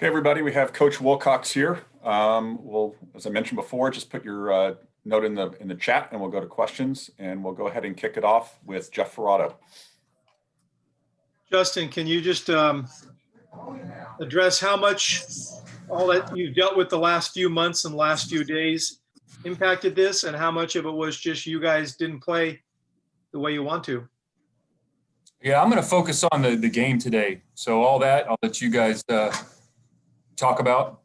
Okay, everybody, we have Coach Wilcox here. We'll, as I mentioned before, just put your note in the chat and we'll go to questions, and we'll go ahead and kick it off with Jeff Ferrato. Justin, can you just address how much all that you've dealt with the last few months and last few days impacted this, and how much of it was just you guys didn't play the way you want to? Yeah, I'm going to focus on the game today. So all that, I'll let you guys talk about.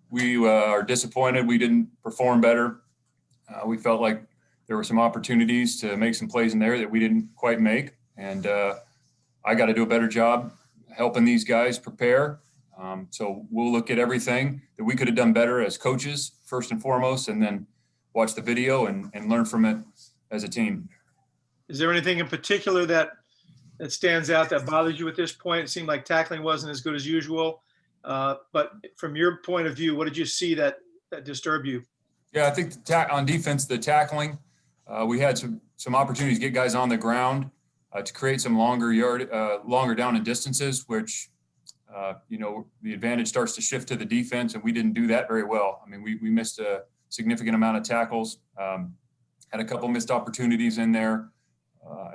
We are disappointed we didn't perform better. We felt like there were some opportunities to make some plays in there that we didn't quite make. And I got to do a better job helping these guys prepare. So we'll look at everything that we could have done better as coaches, first and foremost, and then watch the video and learn from it as a team. Is there anything in particular that stands out that bothers you at this point? It seemed like tackling wasn't as good as usual. But from your point of view, what did you see that disturbed you? Yeah, I think on defense, the tackling, we had some opportunities to get guys on the ground to create some longer down and distances, which, the advantage starts to shift to the defense, and we didn't do that very well. I mean, we missed a significant amount of tackles, had a couple missed opportunities in there,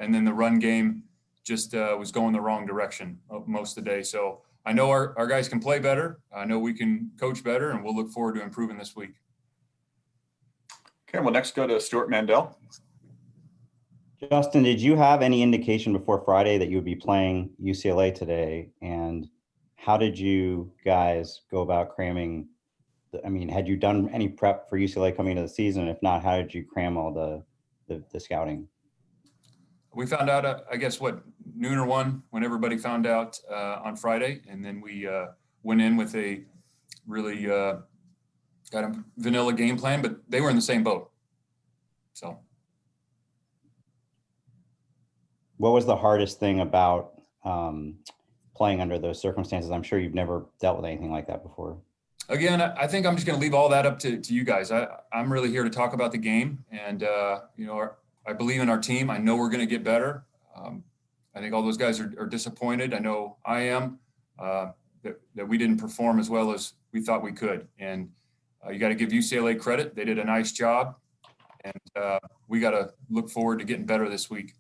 and then the run game just was going the wrong direction most of the day. So I know our guys can play better. I know we can coach better, and we'll look forward to improving this week. Okay, we'll next go to Stuart Mandel. Justin, did you have any indication before Friday that you would be playing UCLA today? And how did you guys go about cramming? Had you done any prep for UCLA coming into the season? If not, how did you cram all the scouting? We found out, I guess, noon or 1 when everybody found out on Friday. And then we went in with a really kind of vanilla game plan, but they were in the same boat. So. What was the hardest thing about playing under those circumstances? I'm sure you've never dealt with anything like that before. Again, I think I'm just going to leave all that up to you guys. I'm really here to talk about the game, and I believe in our team. I know we're going to get better. I think all those guys are disappointed. I know I am that we didn't perform as well as we thought we could. And you got to give UCLA credit. They did a nice job, and we got to look forward to getting better this week.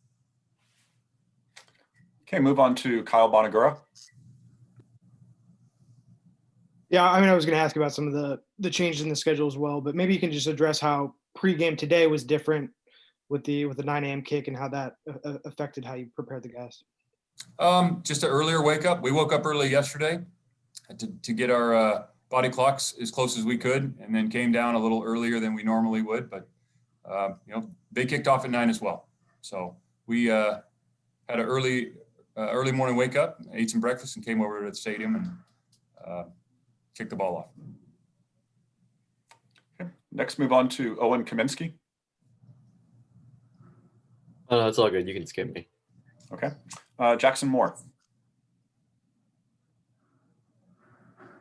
Okay, move on to Kyle Bonagura. Yeah, I was going to ask about some of the changes in the schedule as well, but maybe you can just address how pregame today was different with the 9 a.m. kick and how that affected how you prepared the guys. Just an earlier wake up. We woke up early yesterday to get our body clocks as close as we could, and then came down a little earlier than we normally would. But they kicked off at 9 as well. So we had an early morning wake up, ate some breakfast, and came over to the stadium and kicked the ball off. Okay. Next, move on to Owen Kaminsky. Oh, no, it's all good. You can skip me. Okay. Jackson Moore.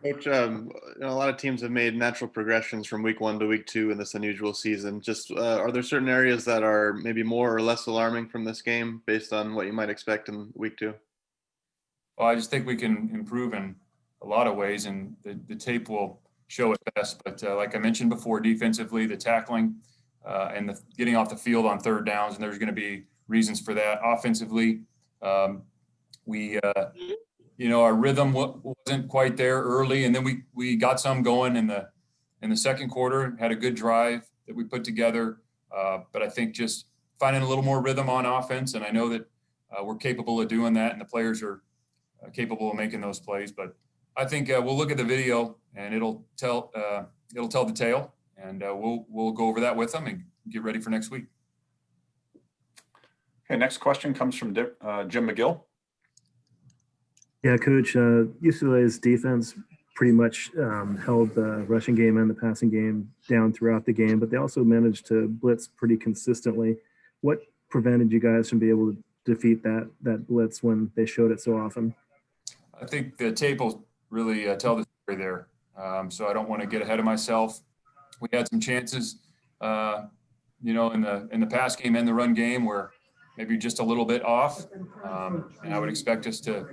Coach, a lot of teams have made natural progressions from week 1 to week 2 in this unusual season. Just are there certain areas that are maybe more or less alarming from this game based on what you might expect in week 2? Well, I just think we can improve in a lot of ways, and the tape will show it best. But like I mentioned before, defensively, the tackling and the getting off the field on third downs, and there's going to be reasons for that. Offensively, our rhythm wasn't quite there early, and then we got some going in the second quarter, had a good drive that we put together. But I think just finding a little more rhythm on offense, and I know that we're capable of doing that, and the players are capable of making those plays. But I think we'll look at the video, and it'll tell the tale, and we'll go over that with them and get ready for next week. Okay, next question comes from Jim McGill. Yeah, Coach, UCLA's defense pretty much held the rushing game and the passing game down throughout the game, but they also managed to blitz pretty consistently. What prevented you guys from being able to defeat that blitz when they showed it so often? I think the tape will really tell the story there. So I don't want to get ahead of myself. We had some chances, in the pass game and the run game where maybe just a little bit off. And I would expect us to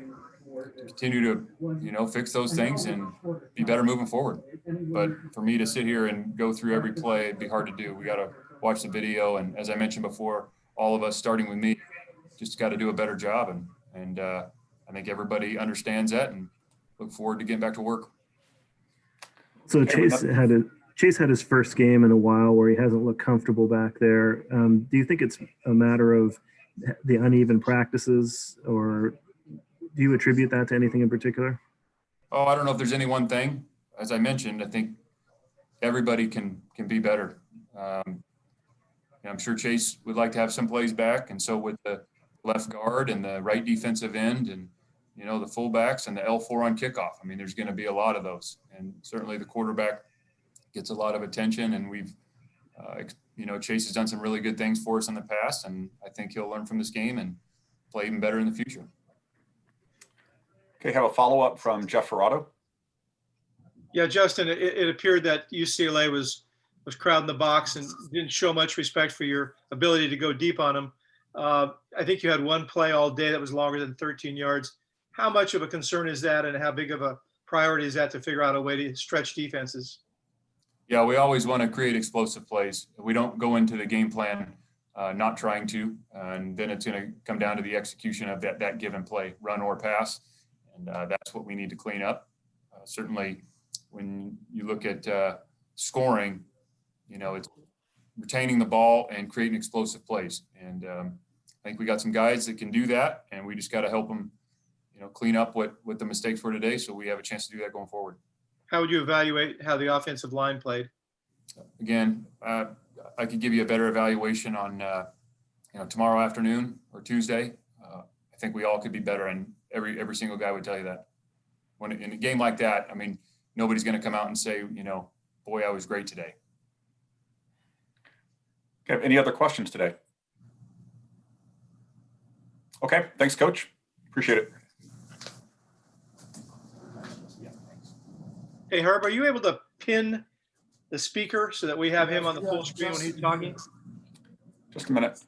continue to, fix those things and be better moving forward. But for me to sit here and go through every play, it'd be hard to do. We got to watch the video. And as I mentioned before, all of us, starting with me, just got to do a better job. And I think everybody understands that and look forward to getting back to work. So Chase had his first game in a while where he hasn't looked comfortable back there. Do you think it's a matter of the uneven practices, or do you attribute that to anything in particular? Oh, I don't know if there's any one thing. As I mentioned, I think everybody can be better. I'm sure Chase would like to have some plays back, and so with the left guard and the right defensive end and, the fullbacks and the L4 on kickoff. I mean, there's going to be a lot of those. And certainly the quarterback gets a lot of attention, and we've, Chase has done some really good things for us in the past, and I think he'll learn from this game and play even better in the future. Okay, have a follow-up from Jeff Ferrato. Yeah, Justin, it appeared that UCLA was crowding the box and didn't show much respect for your ability to go deep on them. I think you had one play all day that was longer than 13 yards. How much of a concern is that, and how big of a priority is that to figure out a way to stretch defenses? Yeah, we always want to create explosive plays. We don't go into the game plan not trying to, and then it's going to come down to the execution of that given play, run or pass, and that's what we need to clean up. Certainly, when you look at scoring, it's retaining the ball and creating explosive plays. And I think we got some guys that can do that, and we just got to help them, clean up what the mistakes were today, so we have a chance to do that going forward. How would you evaluate how the offensive line played? Again, I could give you a better evaluation on, tomorrow afternoon or Tuesday. I think we all could be better, and every single guy would tell you that. When in a game like that, I mean, nobody's going to come out and say, boy, I was great today. Okay, any other questions today? Okay, thanks, Coach. Appreciate it. Hey, Herb, are you able to pin the speaker so that we have him on the full screen when he's talking? Just a minute.